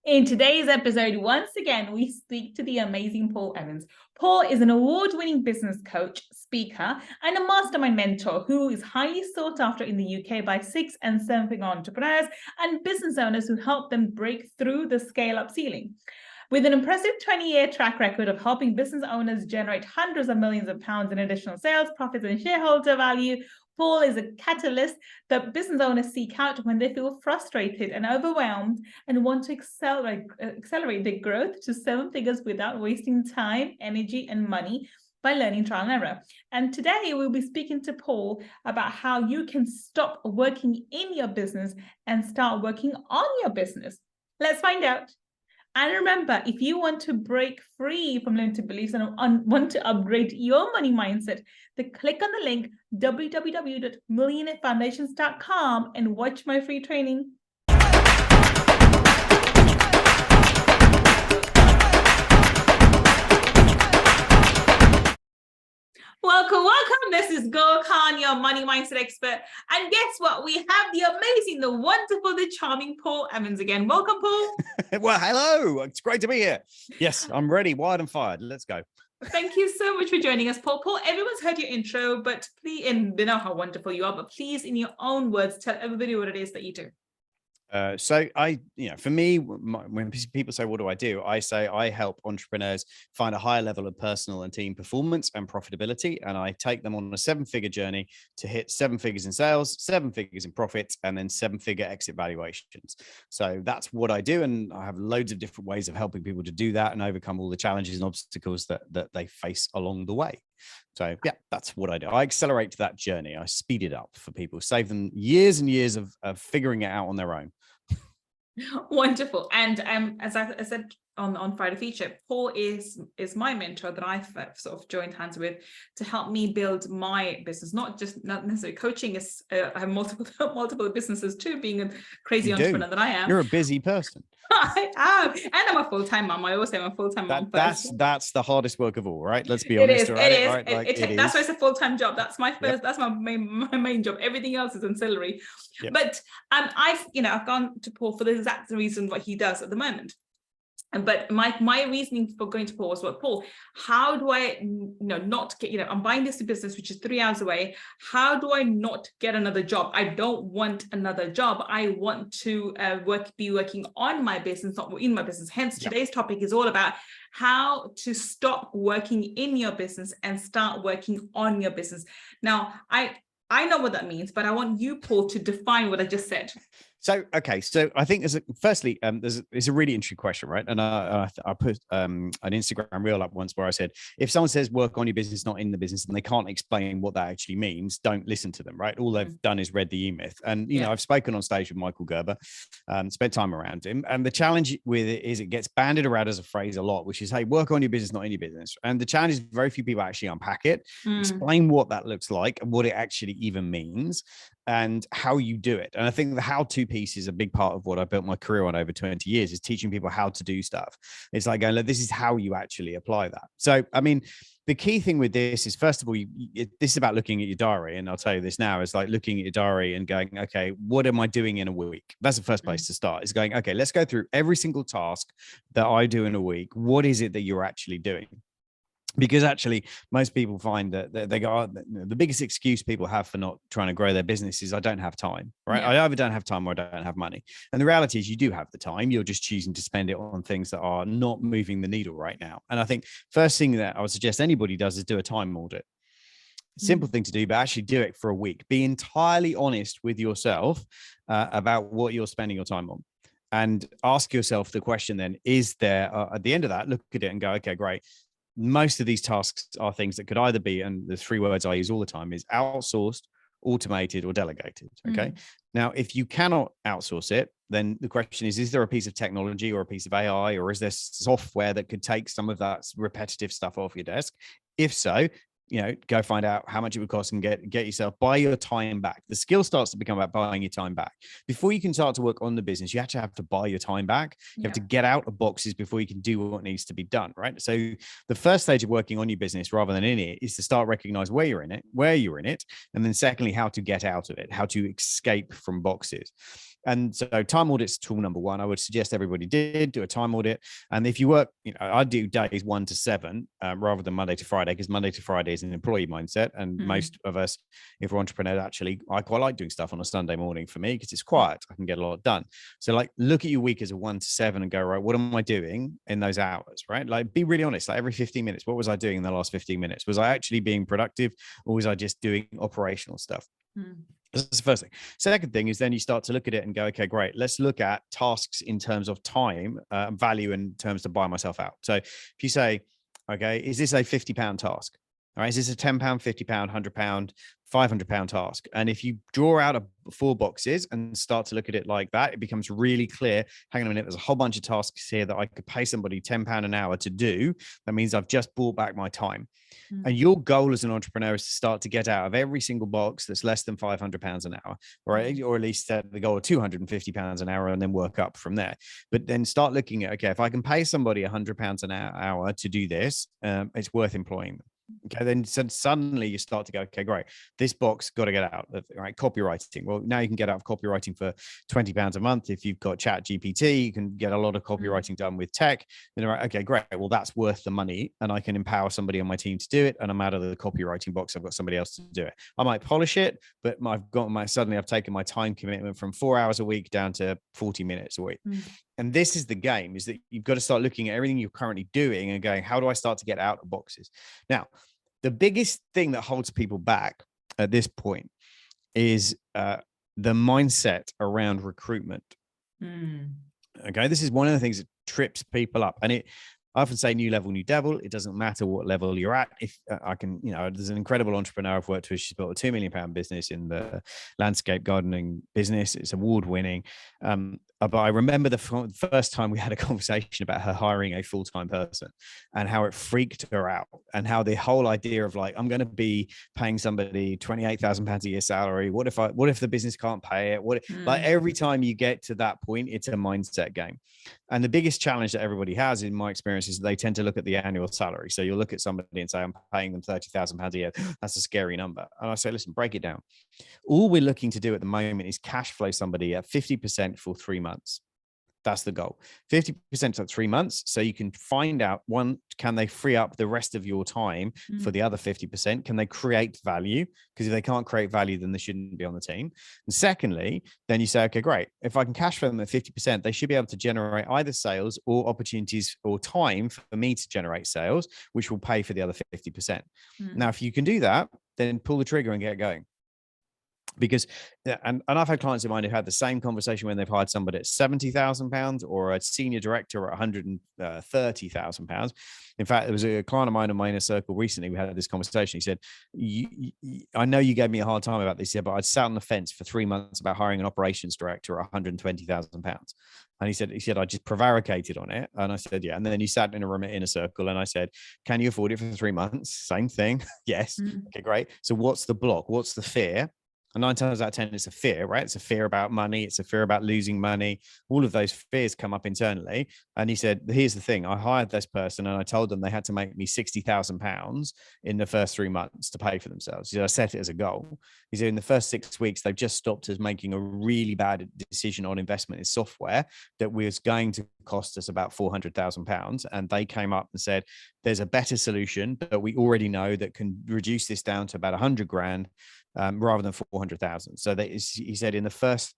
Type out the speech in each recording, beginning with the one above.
In today's episode, once again, we speak to the amazing Paul Avins. Paul is an award-winning business coach, speaker, and a mastermind mentor who is highly sought after in the UK by 6- and 7-figure entrepreneurs and business owners who help them break through the scale-up ceiling. With an impressive 20-year track record of helping business owners generate hundreds of millions of pounds in additional sales, profits, and shareholder value, Paul is a catalyst that business owners seek out when they feel frustrated and overwhelmed and want to accelerate their growth to 7 figures without wasting time, energy, and money by learning trial and error. And today we'll be speaking to Paul about how you can stop working in your business and start working on your business. Let's find out. And remember, if you want to break free from limited beliefs and want to upgrade your money mindset, then click on the link www.millionairefoundations.com and watch my free training. Welcome. This is Gull, your money mindset expert. And guess what? We have the amazing, the wonderful, the charming Paul Avins again. Welcome, Paul. Well, hello. It's great to be here. Yes, I'm ready, wired and fired. Let's go. Thank you so much for joining us, Paul. Paul, everyone's heard your intro, but please, and they know how wonderful you are, but please, in your own words, tell everybody what it is that you do. For me, when people say, what do? I say I help entrepreneurs find a higher level of personal and team performance and profitability. And I take them on a 7-figure journey to hit 7 figures in sales, 7 figures in profits, and then 7-figure exit valuations. So that's what I do. And I have loads of different ways of helping people to do that and overcome all the challenges and obstacles that they face along the way. So yeah, that's what I do. I accelerate that journey. I speed it up for people, save them years and years of figuring it out on their own. Wonderful. And as I said on Friday Feature, Paul is my mentor that I've sort of joined hands with to help me build my business. Not necessarily coaching. I have multiple businesses too, being a crazy entrepreneur that I am. You're a busy person. I am, and I'm a full-time mom. I always say I'm a full-time mom. That's the hardest work of all, right? Let's be honest. It is. That's why it's a full-time job. That's my first. Yep. That's my main job. Everything else is ancillary. Yep. But I've gone to Paul for the exact reason what he does at the moment. But my reasoning for going to Paul was, Paul, how do I not get, I'm buying this business, which is 3 hours away. How do I not get another job? I don't want another job. I want to be working on my business, not in my business. Hence, today's topic is all about how to stop working in your business and start working on your business. Now, I know what that means, but I want you, Paul, to define what I just said. So I think it's a really interesting question, right? And I put an Instagram reel up once where I said, if someone says work on your business, not in the business, and they can't explain what that actually means, don't listen to them, right? All they've done is read the E-Myth. And, I've spoken on stage with Michael Gerber, spent time around him. And the challenge with it is it gets banded around as a phrase a lot, which is, hey, work on your business, not in your business. And the challenge is very few people actually unpack it, explain what that looks like and what it actually even means and how you do it. And I think the how-to piece is a big part of what I built my career on over 20 years, is teaching people how to do stuff. It's like going, look, this is how you actually apply that. So, I mean, the key thing with this is, first of all, this is about looking at your diary. And I'll tell you this now, is like looking at your diary and going, okay, what am I doing in a week? That's the first place to start, is going, okay, let's go through every single task that I do in a week. What is it that you're actually doing? Because actually, most people find that they go, the biggest excuse people have for not trying to grow their business is, I don't have time, right? Yeah. I either don't have time or I don't have money. And the reality is, you do have the time. You're just choosing to spend it on things that are not moving the needle right now. And I think first thing that I would suggest anybody does is do a time audit. Simple thing to do, but actually do it for a week. Be entirely honest with yourself about what you're spending your time on. And ask yourself the question then, is there, at the end of that, look at it and go, okay, great. Most of these tasks are things that could either be, and the 3 words I use all the time is outsourced, automated, or delegated. Okay. Now, if you cannot outsource it, then the question is there a piece of technology or a piece of AI, or is there software that could take some of that repetitive stuff off your desk? If so, go find out how much it would cost and buy your time back. The skill starts to become about buying your time back. Before you can start to work on the business, you actually have to buy your time back. You have to get out of boxes before you can do what needs to be done, right? So the first stage of working on your business rather than in it is to start recognize where you're in it. And then secondly, how to get out of it, how to escape from boxes. And so time audit's tool number one. I would suggest everybody do a time audit. And if you work, I do days 1 to 7 rather than Monday to Friday, because Monday to Friday is an employee mindset. And most of us, if we're entrepreneurs, actually, I quite like doing stuff on a Sunday morning for me because it's quiet. I can get a lot done. So like look at your week as a 1 to 7 and go, right, what am I doing in those hours, right? Like be really honest, like every 15 minutes, what was I doing in the last 15 minutes? Was I actually being productive or was I just doing operational stuff? That's the first thing. Second thing is then you start to look at it and go, okay, great. Let's look at tasks in terms of time, value in terms to buy myself out. So if you say, okay, is this a £50 task? All right, is this a £10, £50, £100, £500 task? And if you draw out 4 boxes and start to look at it like that, it becomes really clear. Hang on a minute, there's a whole bunch of tasks here that I could pay somebody £10 an hour to do. That means I've just bought back my time. And your goal as an entrepreneur is to start to get out of every single box that's less than £500 an hour, right? Or at least set the goal of £250 an hour and then work up from there. But then start looking at, okay, if I can pay somebody £100 an hour to do this, it's worth employing them. Okay, then suddenly you start to go, okay, great. This box got to get out. Right, copywriting. Well, now you can get out of copywriting for £20 a month. If you've got Chat GPT, you can get a lot of copywriting done with tech. Then, right, okay, great. Well, that's worth the money, and I can empower somebody on my team to do it. And I'm out of the copywriting box. I've got somebody else to do it. I might polish it, but suddenly I've taken my time commitment from 4 hours a week down to 40 minutes a week. And this is the game, is that you've got to start looking at everything you're currently doing and going, how do I start to get out of boxes? Now, the biggest thing that holds people back at this point is the mindset around recruitment. Okay, this is one of the things that trips people up. And I often say new level, new devil. It doesn't matter what level you're at. If I can, there's an incredible entrepreneur I've worked with. She's built a £2 million business in the landscape gardening business. It's award winning. But I remember the first time we had a conversation about her hiring a full-time person and how it freaked her out, and how the whole idea of like, I'm going to be paying somebody £28,000 a year salary. What if the business can't pay it? Like every time you get to that point, it's a mindset game. And the biggest challenge that everybody has, in my experience, is they tend to look at the annual salary. So you'll look at somebody and say, I'm paying them £30,000 a year. That's a scary number. And I say, listen, break it down. All we're looking to do at the moment is cash flow somebody at 50% for 3 months. That's the goal. 50% for 3 months. So you can find out, one, can they free up the rest of your time for the other 50%? Can they create value? Because if they can't create value, then they shouldn't be on the team. And secondly, then you say, okay, great. If I can cash flow them at 50%, they should be able to generate either sales or opportunities or time for me to generate sales, which will pay for the other 50%. Now, if you can do that, then pull the trigger and get going. Because, and I've had clients of mine who had the same conversation when they've hired somebody at £70,000 or a senior director at £130,000. In fact, there was a client of mine in my inner circle recently. We had this conversation. He said, I know you gave me a hard time about this, but I'd sat on the fence for 3 months about hiring an operations director at £120,000. And he said, I just prevaricated on it. And I said, yeah. And then he sat in a room in a circle and I said, can you afford it for 3 months? Same thing. Yes. Okay, great. So what's the block? What's the fear? And 9 times out of 10, it's a fear, right? It's a fear about money. It's a fear about losing money. All of those fears come up internally. And he said, here's the thing. I hired this person and I told them they had to make me £60,000 in the first 3 months to pay for themselves. He said, I set it as a goal. He said, in the first 6 weeks, they've just stopped us making a really bad decision on investment in software that was going to cost us about £400,000. And they came up and said, there's a better solution, but we already know that can reduce this down to about 100 grand. Rather than 400,000. So he said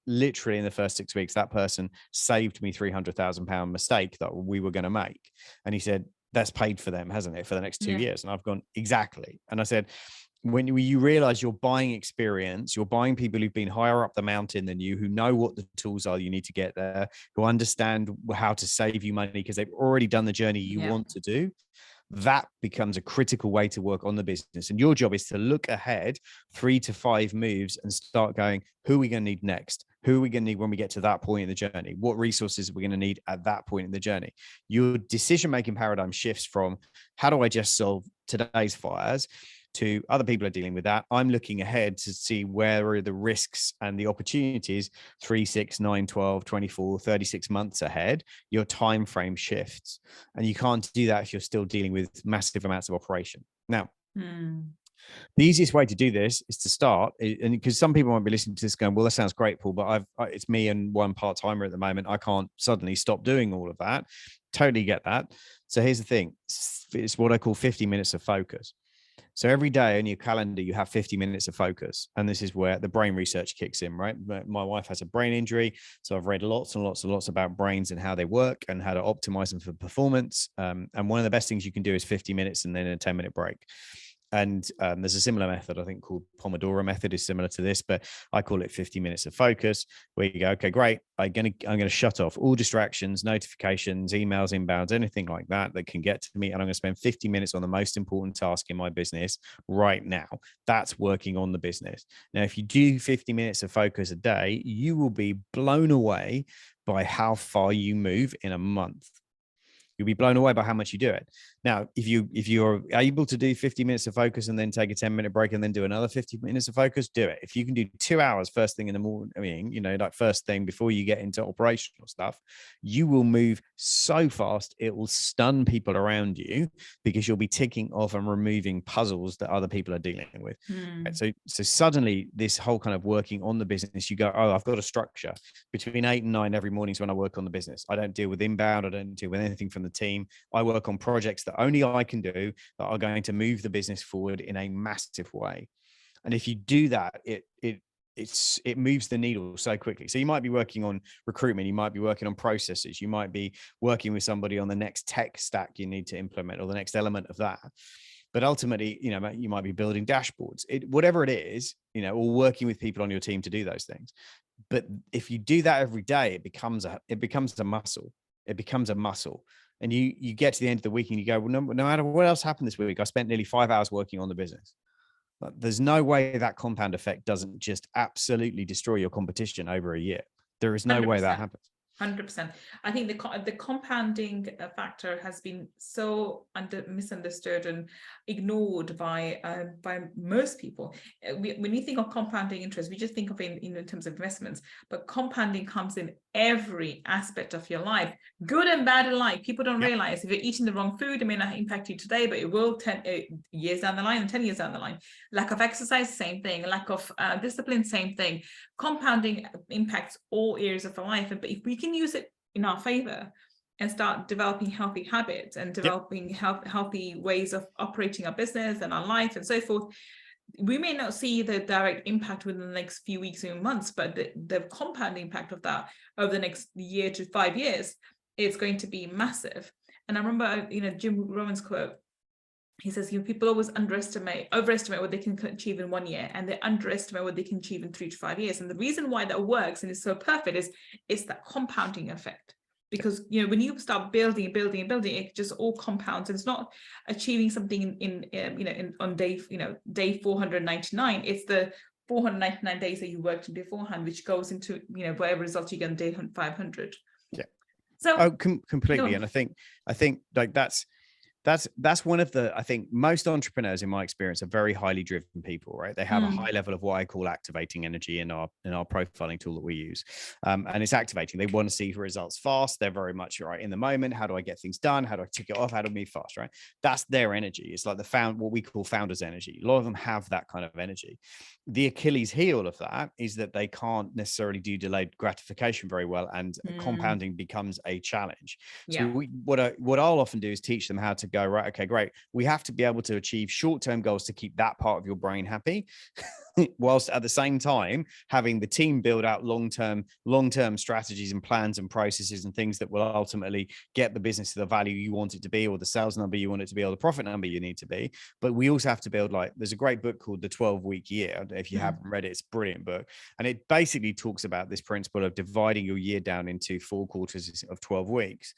literally in the first 6 weeks, that person saved me £300,000 mistake that we were going to make. And he said, that's paid for them, hasn't it, for the next 2 years? And I've gone, exactly. And I said, when you realize you're buying experience, you're buying people who've been higher up the mountain than you, who know what the tools are you need to get there, who understand how to save you money because they've already done the journey you want to do. That becomes a critical way to work on the business. And your job is to look ahead 3 to 5 moves and start going, who are we going to need next? Who are we going to need when we get to that point in the journey? What resources are we going to need at that point in the journey? Your decision-making paradigm shifts from how do I just solve today's fires to other people are dealing with that. I'm looking ahead to see where are the risks and the opportunities 3, 6, 9, 12, 24, 36 months ahead. Your time frame shifts. And you can't do that if you're still dealing with massive amounts of operation. Now, The easiest way to do this is to start, and because some people might be listening to this going, well, that sounds great, Paul, but it's me and one part-timer at the moment. I can't suddenly stop doing all of that. Totally get that. So here's the thing. It's what I call 50 minutes of focus. So every day on your calendar, you have 50 minutes of focus. And this is where the brain research kicks in, right? My wife has a brain injury. So I've read lots and lots and lots about brains and how they work and how to optimize them for performance. And one of the best things you can do is 50 minutes and then a 10-minute break. And there's a similar method, I think, called Pomodoro method is similar to this, but I call it 50 minutes of focus, where you go, okay, great. I'm going to shut off all distractions, notifications, emails, inbounds, anything like that can get to me. And I'm going to spend 50 minutes on the most important task in my business right now. That's working on the business. Now, if you do 50 minutes of focus a day, you will be blown away by how far you move in a month. You'll be blown away by how much you do it. Now, if you're able to do 50 minutes of focus and then take a 10-minute break and then do another 50 minutes of focus, do it. If you can do 2 hours first thing in the morning, like first thing before you get into operational stuff, you will move so fast, it will stun people around you because you'll be ticking off and removing puzzles that other people are dealing with. Right? So suddenly this whole kind of working on the business, you go, oh, I've got a structure. Between 8 and 9 every morning is when I work on the business. I don't deal with inbound. I don't deal with anything from the team. I work on projects that only I can do that are going to move the business forward in a massive way. And if you do that, it moves the needle so quickly. So you might be working on recruitment, you might be working on processes, you might be working with somebody on the next tech stack you need to implement or the next element of that. But ultimately, you might be building dashboards, whatever it is, or working with people on your team to do those things. But if you do that every day, it becomes a muscle. It becomes a muscle. And you get to the end of the week and you go, well, no matter what else happened this week, I spent nearly 5 hours working on the business. But there's no way that compound effect doesn't just absolutely destroy your competition over a year. There is no 100%. way that happens. 100%. I think the compounding factor has been so misunderstood and ignored by most people. When you think of compounding interest, we just think of it in terms of investments, but compounding comes in every aspect of your life, good and bad alike. People don't realize if you're eating the wrong food, it may not impact you today, but it will 10 years down the line and 10 years down the line. Lack of exercise, same thing. Lack of discipline, same thing. Compounding impacts all areas of our life, but if we can use it in our favor and start developing healthy habits and developing healthy ways of operating our business and our life and so forth, we may not see the direct impact within the next few weeks or months, but the compound impact of that over the next year to 5 years is going to be massive. And I remember, Jim Rohn's quote. He says, people always overestimate what they can achieve in 1 year, and they underestimate what they can achieve in 3 to 5 years. And the reason why that works and is so perfect is it's that compounding effect. Because when you start building, it just all compounds. And it's not achieving something on day 499. It's the 499 days that you worked in beforehand, which goes into whatever result you get on day 500. Yeah. So completely. And I think like that's one of the, I think most entrepreneurs in my experience are very highly driven people, right? They have a high level of what I call activating energy in our profiling tool that we use. And it's activating. They want to see results fast. They're very much right in the moment. How do I get things done? How do I tick it off? How do I move fast, right? That's their energy. It's like what we call founders energy. A lot of them have that kind of energy. The Achilles heel of that is that they can't necessarily do delayed gratification very well, and compounding becomes a challenge. So what I'll often do is teach them how to go, right, okay, great. We have to be able to achieve short-term goals to keep that part of your brain happy, whilst at the same time having the team build out long-term strategies and plans and processes and things that will ultimately get the business to the value you want it to be, or the sales number you want it to be, or the profit number you need to be. But we also have to build, there's a great book called The 12-Week Year. If you haven't read it, it's a brilliant book. And it basically talks about this principle of dividing your year down into 4 quarters of 12 weeks.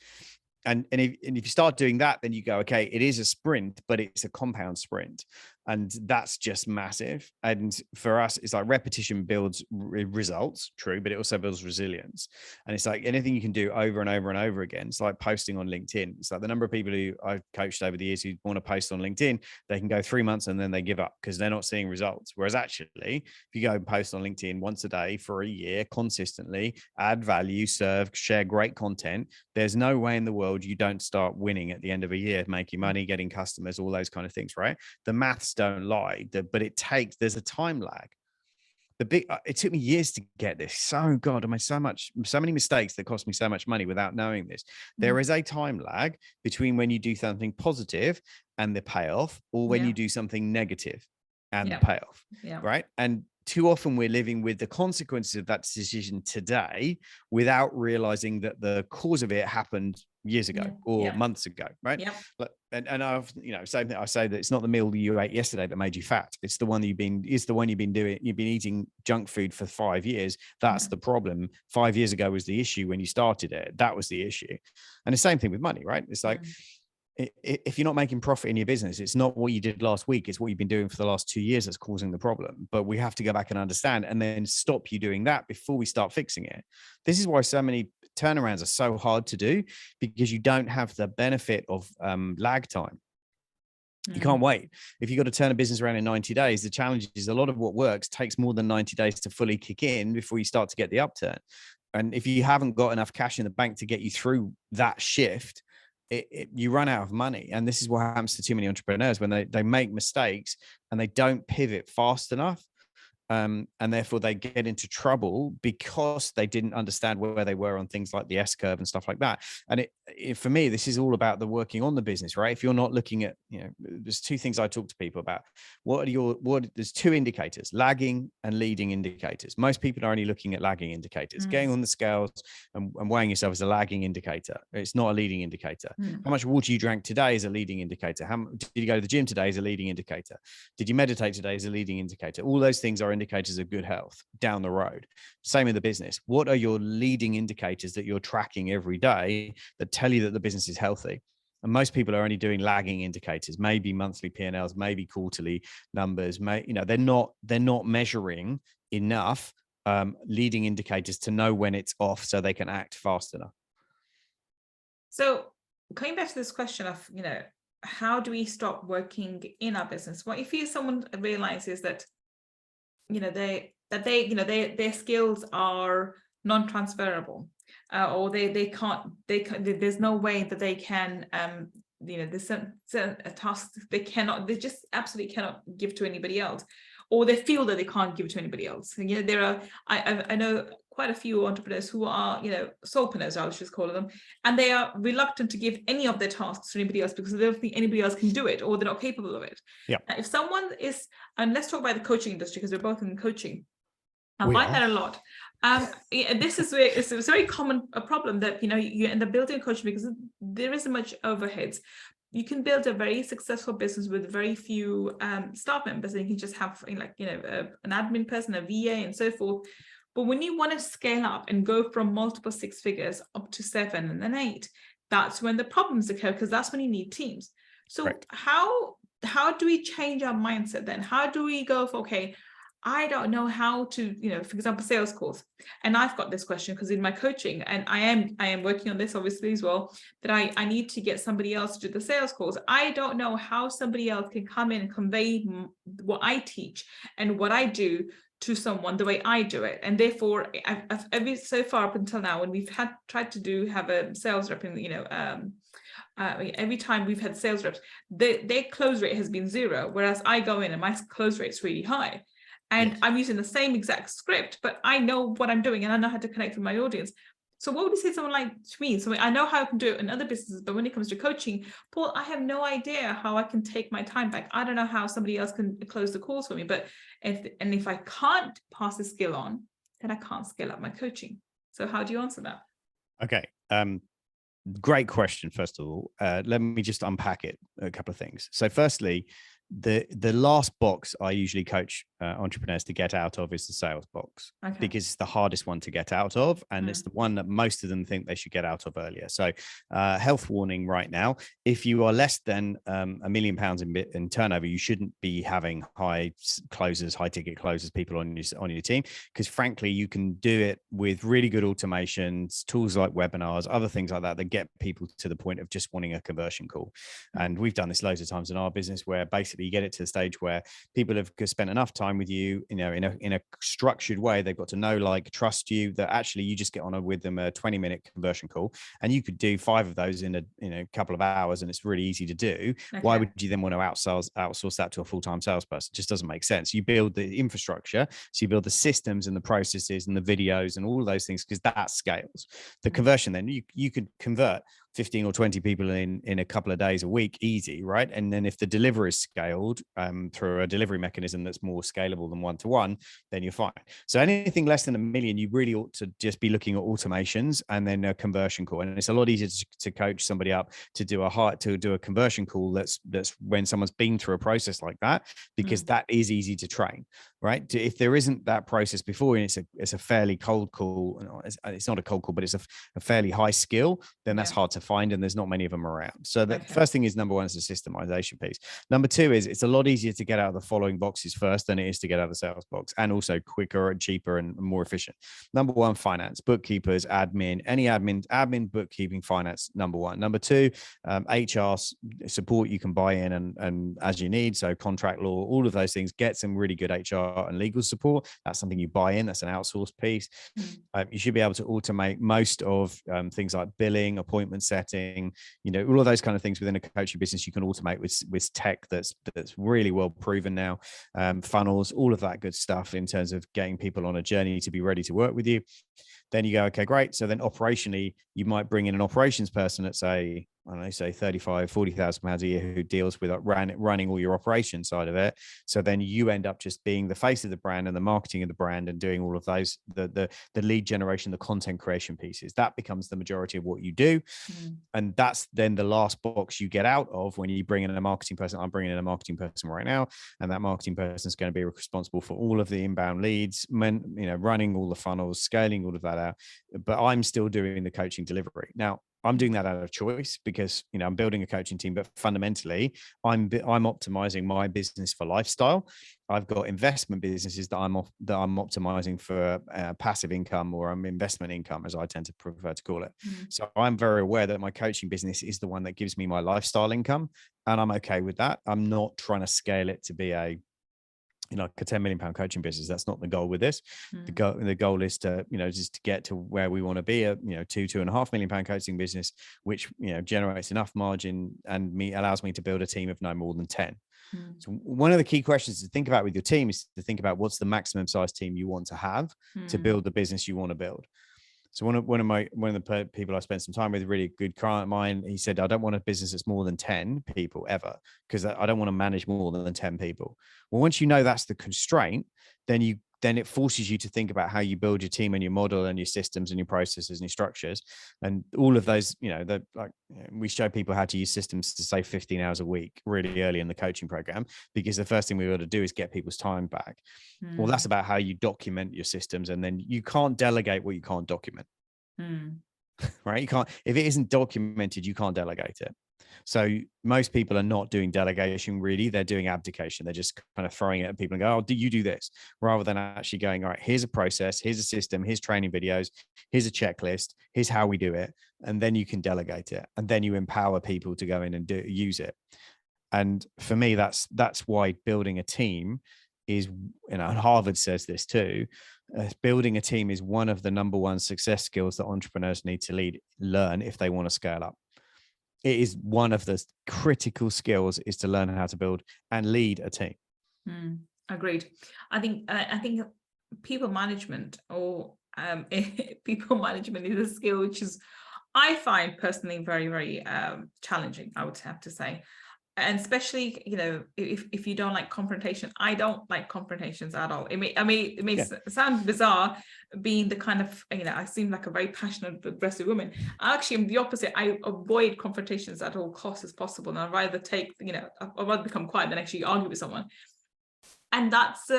And if you start doing that, then you go, okay, it is a sprint, but it's a compound sprint. And that's just massive. And for us, it's like repetition builds results, true, but it also builds resilience. And it's like anything you can do over and over and over again. It's like posting on LinkedIn. It's like the number of people who I've coached over the years who want to post on LinkedIn, they can go 3 months and then they give up because they're not seeing results. Whereas actually, if you go and post on LinkedIn once a day for a year, consistently, add value, serve, share great content, there's no way in the world you don't start winning at the end of a year, making money, getting customers, all those kind of things, right? The maths don't lie, but there's a time lag. It took me years to get this. So God, I made so many mistakes that cost me so much money without knowing this. There is a time lag between when you do something positive and the payoff, or when you do something negative and the payoff. Right. And too often we're living with the consequences of that decision today without realizing that the cause of it happened years ago or months ago. Right. And I've, same thing. I say that it's not the meal you ate yesterday that made you fat. It's the one you've been eating junk food for 5 years. That's the problem. 5 years ago was the issue. When you started it, that was the issue. And the same thing with money, right? It's like, if you're not making profit in your business, it's not what you did last week. It's what you've been doing for the last 2 years that's causing the problem. But we have to go back and understand and then stop you doing that before we start fixing it. This is why so many turnarounds are so hard to do, because you don't have the benefit of lag time. You can't wait. If you've got to turn a business around in 90 days, the challenge is a lot of what works takes more than 90 days to fully kick in before you start to get the upturn. And if you haven't got enough cash in the bank to get you through that shift, you run out of money. And this is what happens to too many entrepreneurs when they make mistakes and they don't pivot fast enough. And therefore they get into trouble because they didn't understand where they were on things like the S curve and stuff like that. And for me, this is all about the working on the business, right? If you're not looking at, there's two things I talk to people about. There's two indicators, lagging and leading indicators. Most people are only looking at lagging indicators. Getting on the scales and weighing yourself is a lagging indicator. It's not a leading indicator. How much water you drank today is a leading indicator. How did you go to the gym today is a leading indicator. Did you meditate today is a leading indicator. All those things are indicators of good health down the road. Same in the business. What are your leading indicators that you're tracking every day that tell you that the business is healthy? And most people are only doing lagging indicators, maybe monthly P&Ls, maybe quarterly numbers. They're not measuring enough leading indicators to know when it's off so they can act fast enough. So coming back to this question of, how do we stop working in our business? What if someone realizes that their skills are non-transferable, or there's no way that they can, there's certain tasks they just absolutely cannot give to anybody else, or they feel that they can't give to anybody else. And, I know quite a few entrepreneurs who are, solopreneurs, I'll just call them, and they are reluctant to give any of their tasks to anybody else because they don't think anybody else can do it, or they're not capable of it. If someone is, and let's talk about the coaching industry because we're both in coaching. I find that a lot. This is where it's a very common problem that, you end up building a coaching because there isn't much overheads. You can build a very successful business with very few staff members, and you can just have an admin person, a VA, and so forth. But when you want to scale up and go from multiple 6 figures up to 7 and then 8, that's when the problems occur, because that's when you need teams. So Correct. How do we change our mindset then? How do we go for, okay, I don't know how to, for example, sales calls. And I've got this question because in my coaching, and I am working on this obviously as well, that I need to get somebody else to do the sales calls. I don't know how somebody else can come in and convey what I teach and what I do to someone the way I do it. And therefore, so far up until now, when we've tried to have a sales rep in, every time we've had sales reps, their close rate has been 0, whereas I go in and my close rate is really high. And yes. I'm using the same exact script, but I know what I'm doing and I know how to connect with my audience. So what would you say to someone like me? So I know how I can do it in other businesses, but when it comes to coaching, Paul, I have no idea how I can take my time back. I don't know how somebody else can close the calls for me, but if I can't pass the skill on, then I can't scale up my coaching. So how do you answer that? Okay. Great question. First of all, let me just unpack it, a couple of things. So firstly, the last box I usually coach entrepreneurs to get out of is the sales box, because it's the hardest one to get out of, and it's the one that most of them think they should get out of earlier. So health warning right now, if you are less than £1 million in turnover, you shouldn't be having high ticket closers people on your team, because frankly you can do it with really good automations, tools like webinars, other things like that get people to the point of just wanting a conversion call. And we've done this loads of times in our business where basically eventually you get it to the stage where people have spent enough time with you, in a structured way. They've got to know, like, trust you, that actually you just get on with them a 20-minute conversion call, and you could do 5 of those in a couple of hours, and it's really easy to do. Okay. Why would you then want to outsource that to a full-time salesperson? It just doesn't make sense. You build the infrastructure, so you build the systems and the processes and the videos and all of those things, because that scales. The conversion, then you could convert 15 or 20 people in a couple of days a week, easy, right? And then if the delivery is scaled through a delivery mechanism that's more scalable than one-to-one, then you're fine. So anything less than $1 million, you really ought to just be looking at automations and then a conversion call. And it's a lot easier to coach somebody up to do a conversion call that's when someone's been through a process like that, because that is easy to train, right? If there isn't that process before, and it's a fairly cold call, it's not a cold call, but it's a fairly high skill, then that's hard to find, and there's not many of them around. So the first thing is, number one, is the systemization piece. Number two is, it's a lot easier to get out of the following boxes first than it is to get out of the sales box, and also quicker and cheaper and more efficient. Number one, finance, bookkeepers, admin, any admin, bookkeeping, finance, number one. Number two, HR support you can buy in and as you need. So contract law, all of those things, get some really good HR and legal support. That's something you buy in. That's an outsourced piece. You should be able to automate most of things like billing, appointment setting, all of those kind of things within a coaching business. You can automate with tech that's really well proven now. Funnels, all of that good stuff in terms of getting people on a journey to be ready to work with you. Then you go, okay, great. So then operationally, you might bring in an operations person at, say, I don't know, say 35, 40,000 pounds a year, who deals with running all your operation side of it. So then you end up just being the face of the brand and the marketing of the brand and doing all of those, the lead generation, the content creation pieces. That becomes the majority of what you do. And that's then the last box you get out of when you bring in a marketing person. I'm bringing in a marketing person right now, and that marketing person is going to be responsible for all of the inbound leads, running all the funnels, scaling all of that out. But I'm still doing the coaching delivery. Now, I'm doing that out of choice because, I'm building a coaching team, but fundamentally I'm optimizing my business for lifestyle. I've got investment businesses that I'm optimizing for passive income, or investment income, as I tend to prefer to call it. So I'm very aware that my coaching business is the one that gives me my lifestyle income, and I'm okay with that. I'm not trying to scale it to be a 10 million pound coaching business. That's not the goal with this. The goal is to, just to get to where we want to be, a 2.5 million pound coaching business, which, generates enough margin and allows me to build a team of no more than 10. So one of the key questions to think about with your team is to think about what's the maximum size team you want to have to build the business you want to build. So one of the people I spent some time with, a really good client of mine, he said, I don't want a business that's more than 10 people ever, because I don't want to manage more than 10 people. Well, once you know that's the constraint, then it forces you to think about how you build your team and your model and your systems and your processes and your structures and all of those. We show people how to use systems to save 15 hours a week really early in the coaching program, because the first thing we got to do is get people's time back. Well, that's about how you document your systems, and then you can't delegate what you can't document. Right? You can't, if it isn't documented, you can't delegate it. So most people are not doing delegation, really. They're doing abdication. They're just kind of throwing it at people and go, oh, do you do this? Rather than actually going, all right, here's a process, here's a system, here's training videos, here's a checklist, here's how we do it. And then you can delegate it. And then you empower people to go in and use it. And for me, that's why building a team is, and Harvard says this too, building a team is one of the number one success skills that entrepreneurs need to learn if they want to scale up. It is one of the critical skills, is to learn how to build and lead a team. Agreed. I think people management people management is a skill which is, I find personally, very, very challenging, I would have to say. And especially, if you don't like confrontation. I don't like confrontations at all. It may sound bizarre, being the kind of, I seem like a very passionate, aggressive woman. I actually am the opposite. I avoid confrontations at all costs as possible. And I'd rather I'd rather become quiet than actually argue with someone. And that's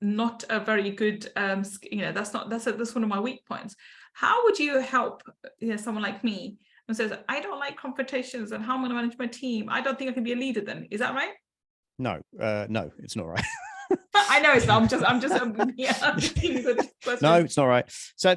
not a very good, that's one of my weak points. How would you help, someone like me and says, I don't like confrontations, and how I'm going to manage my team? I don't think I can be a leader then. Is that right? No, it's not right. I know it's not. I'm just No, it's not right. So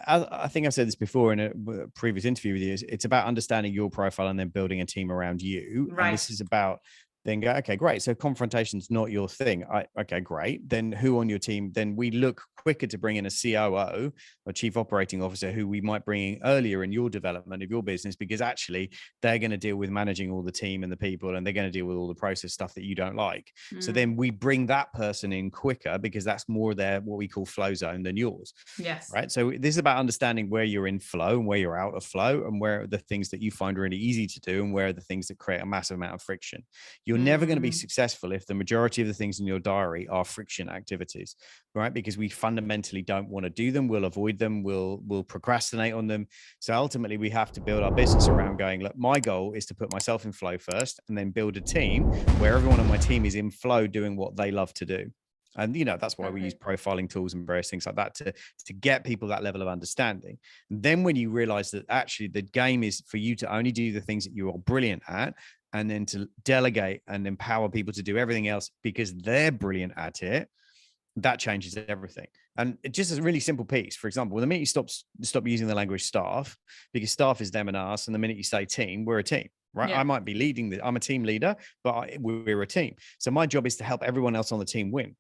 I think I've said this before in a previous interview with you. It's about understanding your profile and then building a team around you. Right. And this is about then go, okay, great. So confrontation's not your thing. Okay, great. Then who on your team? Then we look quicker to bring in a COO or chief operating officer who we might bring in earlier in your development of your business, because actually they're going to deal with managing all the team and the people, and they're going to deal with all the process stuff that you don't like. So then we bring that person in quicker because that's more their, what we call flow zone than yours. Yes. Right. So this is about understanding where you're in flow and where you're out of flow, and where are the things that you find really easy to do and where are the things that create a massive amount of friction. You're never going to be successful if the majority of the things in your diary are friction activities, right? Because we fundamentally don't want to do them. We'll avoid them. We'll procrastinate on them. So ultimately we have to build our business around going, look, my goal is to put myself in flow first, and then build a team where everyone on my team is in flow doing what they love to do. And, that's why we use profiling tools and various things like that to get people that level of understanding. And then when you realize that actually the game is for you to only do the things that you are brilliant at, and then to delegate and empower people to do everything else because they're brilliant at it, that changes everything. And it just is a really simple piece. For example, the minute you stop using the language staff, because staff is them and us, and the minute you say team, we're a team. Right. Yeah. I might be leading I'm a team leader, but we're a team. So my job is to help everyone else on the team win.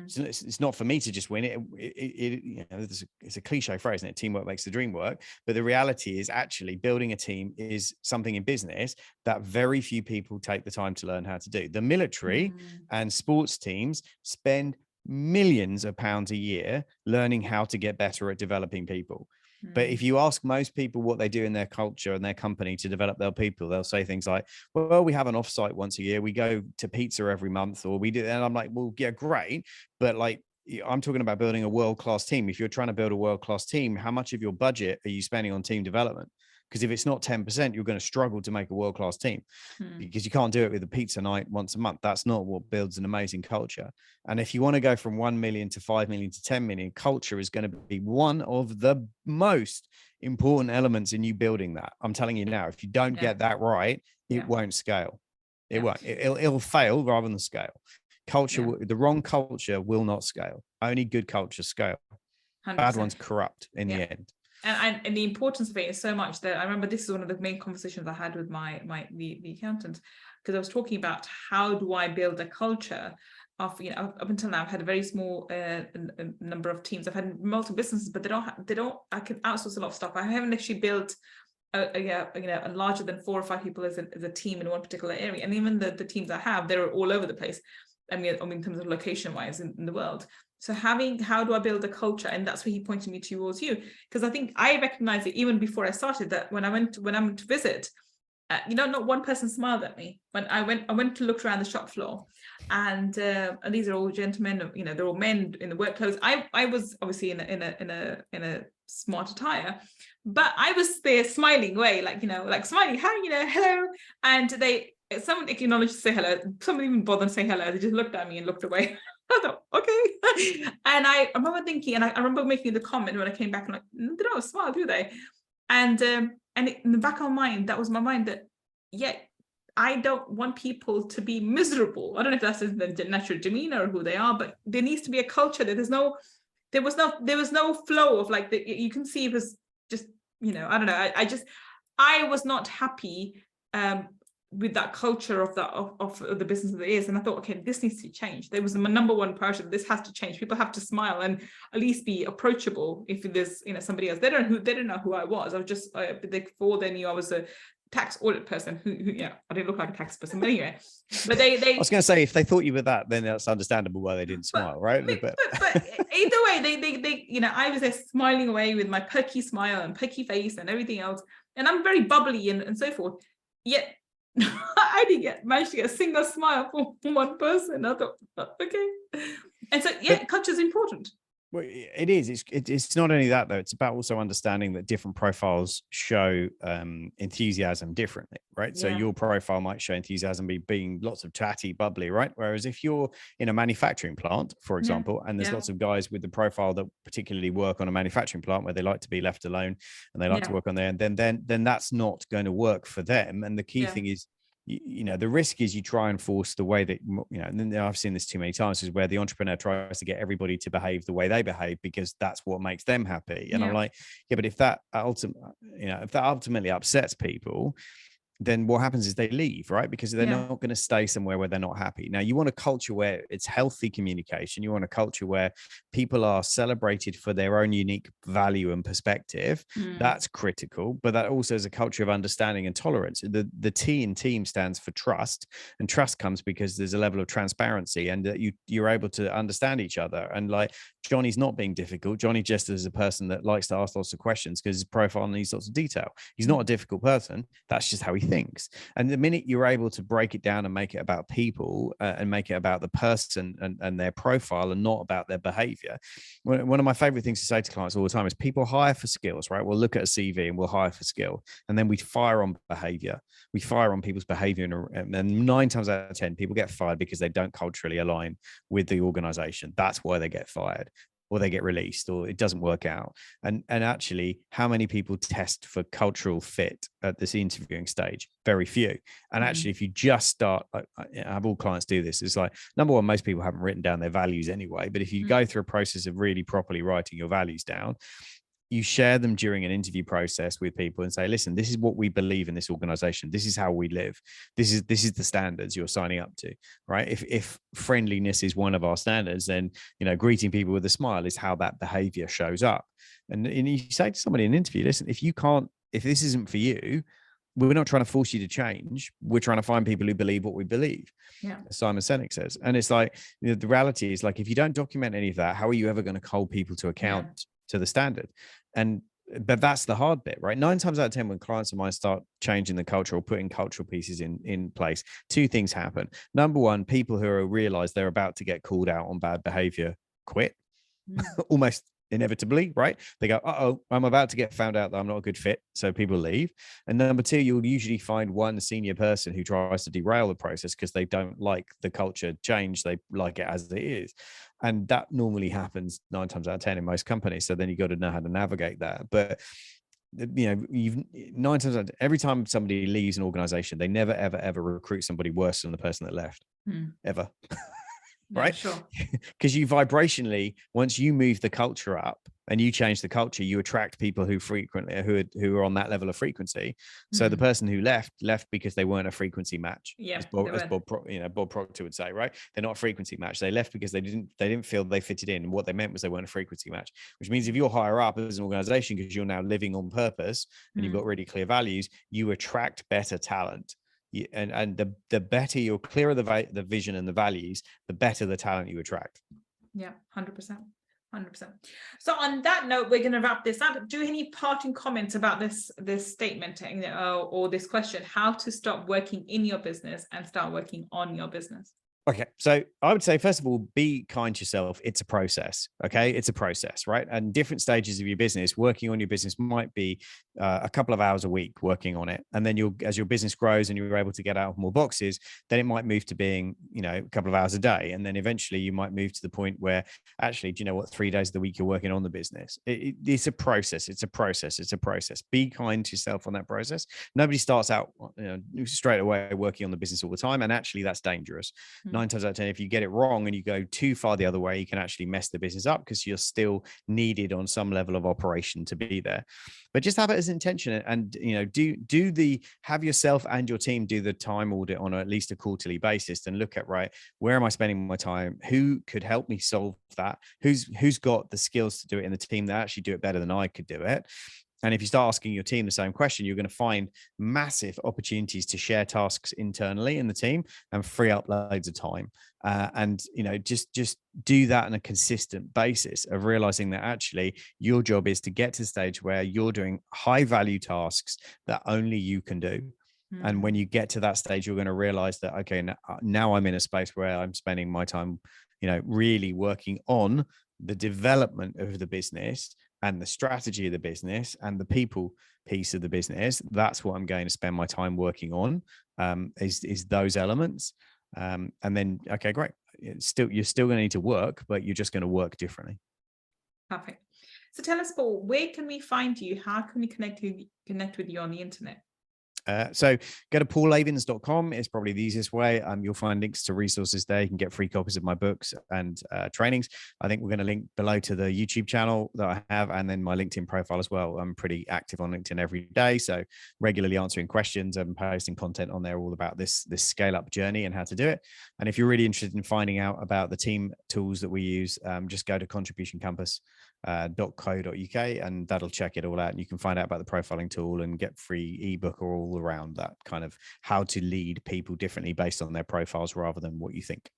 So it's not for me to just win it. It's a cliche phrase, isn't it? Teamwork makes the dream work. But the reality is actually building a team is something in business that very few people take the time to learn how to do. The military and sports teams spend millions of pounds a year learning how to get better at developing people. But if you ask most people what they do in their culture and their company to develop their people, they'll say things like, well, we have an offsite once a year. We go to pizza every month, or we do. And I'm like, well, yeah, great. But like, I'm talking about building a world-class team. If you're trying to build a world-class team, how much of your budget are you spending on team development? Because if it's not 10%, you're going to struggle to make a world-class team because you can't do it with a pizza night once a month. That's not what builds an amazing culture. And if you want to go from 1 million to 5 million to 10 million, culture is going to be one of the most important elements in you building that. I'm telling you now, if you don't get that right, it won't scale. It won't. It'll fail rather than scale. Culture, the wrong culture will not scale. Only good culture scale. 100%. Bad ones corrupt in the end. And the importance of it is so much that I remember this is one of the main conversations I had with the accountant, because I was talking about how do I build a culture of, up until now I've had a very small number of teams. I've had multiple businesses, but they don't I can outsource a lot of stuff. I haven't actually built a larger than 4 or 5 people as a team in one particular area. And even the teams I have, they're all over the place. I mean in terms of location wise in the world. So how do I build a culture? And that's where he pointed me towards you, because I think I recognized it even before I started, that when I went to visit, not one person smiled at me when I went to look around the shop floor, and these are all gentlemen, they're all men in the work clothes. I was obviously in a smart attire, but I was there smiling away, like smiling, hi, hello, and someone acknowledged to say hello. Someone even bothered to say hello. They just looked at me and looked away. I thought, okay. And I remember thinking, and I remember making the comment when I came back, and they don't smile, do they? And in the back of my mind, that was my mind that, I don't want people to be miserable. I don't know if that's the natural demeanor or who they are, but there needs to be a culture that there was no flow of you can see it was just, I don't know. I was not happy with that culture of the business that it is. And I thought, okay, this needs to change. There was my number one priority. This has to change. People have to smile and at least be approachable. If there's somebody else, they don't know who I was. I was just before they knew I was a tax audit person who I didn't look like a tax person, but anyway. But they I was going to say, if they thought you were that, then that's understandable why they didn't smile, right? But either way, they I was there smiling away with my perky smile and perky face and everything else, and I'm very bubbly and so forth. Yet I didn't manage to get a single smile from one person. I thought, okay. And so, culture is important. Well, it is. It's not only that, though. It's about also understanding that different profiles show enthusiasm differently, right? So your profile might show enthusiasm being lots of chatty, bubbly, right? Whereas if you're in a manufacturing plant, for example, and there's lots of guys with the profile that particularly work on a manufacturing plant where they like to be left alone and they like to work on there, and then that's not going to work for them. And the key thing is, the risk is you try and force the way that, and then I've seen this too many times, is where the entrepreneur tries to get everybody to behave the way they behave because that's what makes them happy. And I'm like, but if that ultimately upsets people, then what happens is they leave, right? Because they're Yeah. not going to stay somewhere where they're not happy. Now, you want a culture where it's healthy communication. You want a culture where people are celebrated for their own unique value and perspective. That's critical, but that also is a culture of understanding and tolerance. The T in team stands for trust, and trust comes because there's a level of transparency, and that you're able to understand each other. And like, Johnny's not being difficult. Johnny just is a person that likes to ask lots of questions because his profile needs lots of detail. He's not a difficult person. That's just how he thinks. And the minute you're able to break it down and make it about people, and make it about the person and their profile, and not about their behavior. One of my favorite things to say to clients all the time is people hire for skills, right? We'll look at a CV and we'll hire for skill, and then we fire on behavior. We fire on people's behavior, and 9 times out of 10 people get fired because they don't culturally align with the organization. That's why they get fired, or they get released, or it doesn't work out. And actually, how many people test for cultural fit at this interviewing stage? Very few. And actually, if you just start, I have all clients do this. It's like, number one, most people haven't written down their values anyway. But if you go through a process of really properly writing your values down, you share them during an interview process with people and say, listen, this is what we believe in this organization. This is how we live. This is the standards you're signing up to, right? If friendliness is one of our standards, then, greeting people with a smile is how that behavior shows up. And you say to somebody in an interview, listen, if this isn't for you, we're not trying to force you to change. We're trying to find people who believe what we believe. Yeah. Simon Sinek says. And it's like, the reality is, like, if you don't document any of that, how are you ever going to hold people to account to the standard? But that's the hard bit, right? 9 times out of 10, when clients of mine start changing the culture or putting cultural pieces in place, 2 things happen. Number one, people who realize they're about to get called out on bad behavior quit almost inevitably, right? They go, uh-oh, I'm about to get found out that I'm not a good fit. So people leave. And number 2, you'll usually find one senior person who tries to derail the process because they don't like the culture change. They like it as it is. And that normally happens 9 times out of 10 in most companies. So then you got to know how to navigate that. But you've 9 times out of 10, every time somebody leaves an organization, they never, ever, ever recruit somebody worse than the person that left, ever. Right? Sure. Because you vibrationally, once you move the culture up and you change the culture, you attract people who are on that level of frequency. So the person who left because they weren't a frequency match. Yeah, as Bob Proctor would say, right? They're not a frequency match. They left because they didn't feel they fitted in. And what they meant was they weren't a frequency match, which means if you're higher up as an organization, because you're now living on purpose and you've got really clear values, you attract better talent. And the better you're clear of the vision and the values, the better the talent you attract. Yeah, 100%. 100%. So on that note, we're going to wrap this up. Do any parting comments about this statement or this question, how to stop working in your business and start working on your business? Okay. So I would say, first of all, be kind to yourself. It's a process. Okay. It's a process, right? And different stages of your business, working on your business might be a couple of hours a week working on it. And then as your business grows and you're able to get out of more boxes, then it might move to being, a couple of hours a day. And then eventually you might move to the point where actually, do you know what? 3 days of the week you're working on the business. It's a process. It's a process. It's a process. Be kind to yourself on that process. Nobody starts out straight away working on the business all the time. And actually that's dangerous. 9 times out of 10, if you get it wrong and you go too far the other way, you can actually mess the business up because you're still needed on some level of operation to be there. But just have it as intention, and have yourself and your team do the time audit on at least a quarterly basis and look at, right, where am I spending my time? Who could help me solve that? Who's got the skills to do it in the team that actually do it better than I could do it? And if you start asking your team the same question, you're going to find massive opportunities to share tasks internally in the team and free up loads of time. Just do that on a consistent basis of realizing that actually your job is to get to the stage where you're doing high value tasks that only you can do. And when you get to that stage, you're going to realize that, okay, now I'm in a space where I'm spending my time, really working on the development of the business and the strategy of the business and the people piece of the business. That's what I'm going to spend my time working on, is those elements. And then, okay, great. You're still going to need to work, but you're just going to work differently. Perfect. So tell us, Paul, where can we find you? How can we connect with you on the internet? So go to paulavins.com. It's probably the easiest way. You'll find links to resources there. You can get free copies of my books and trainings. I think we're going to link below to the YouTube channel that I have, and then my LinkedIn profile as well. I'm pretty active on LinkedIn every day, so regularly answering questions and posting content on there all about this scale up journey and how to do it. And if you're really interested in finding out about the team tools that we use, just go to contributioncompass.co.uk, and that'll check it all out. And you can find out about the profiling tool and get free ebook or all around that kind of how to lead people differently based on their profiles rather than what you think.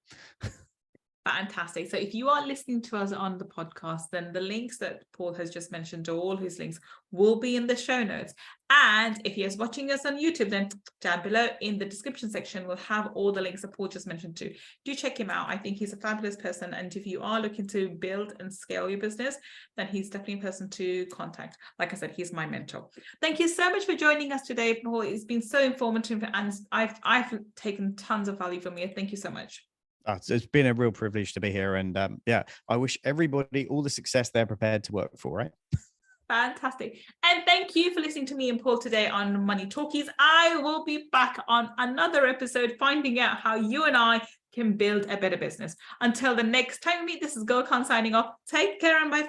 Fantastic. So if you are listening to us on the podcast, then the links that Paul has just mentioned, or all his links, will be in the show notes. And if you're watching us on YouTube, then down below in the description section, we'll have all the links that Paul just mentioned too. Do check him out. I think he's a fabulous person. And if you are looking to build and scale your business, then he's definitely a person to contact. Like I said, he's my mentor. Thank you so much for joining us today, Paul. It's been so informative, and I've taken tons of value from you. Thank you so much. It's been a real privilege to be here. And yeah, I wish everybody all the success they're prepared to work for, right? Fantastic. And thank you for listening to me and Paul today on Money Talkies. I will be back on another episode finding out how you and I can build a better business. Until the next time we meet, this is Gull signing off. Take care and bye.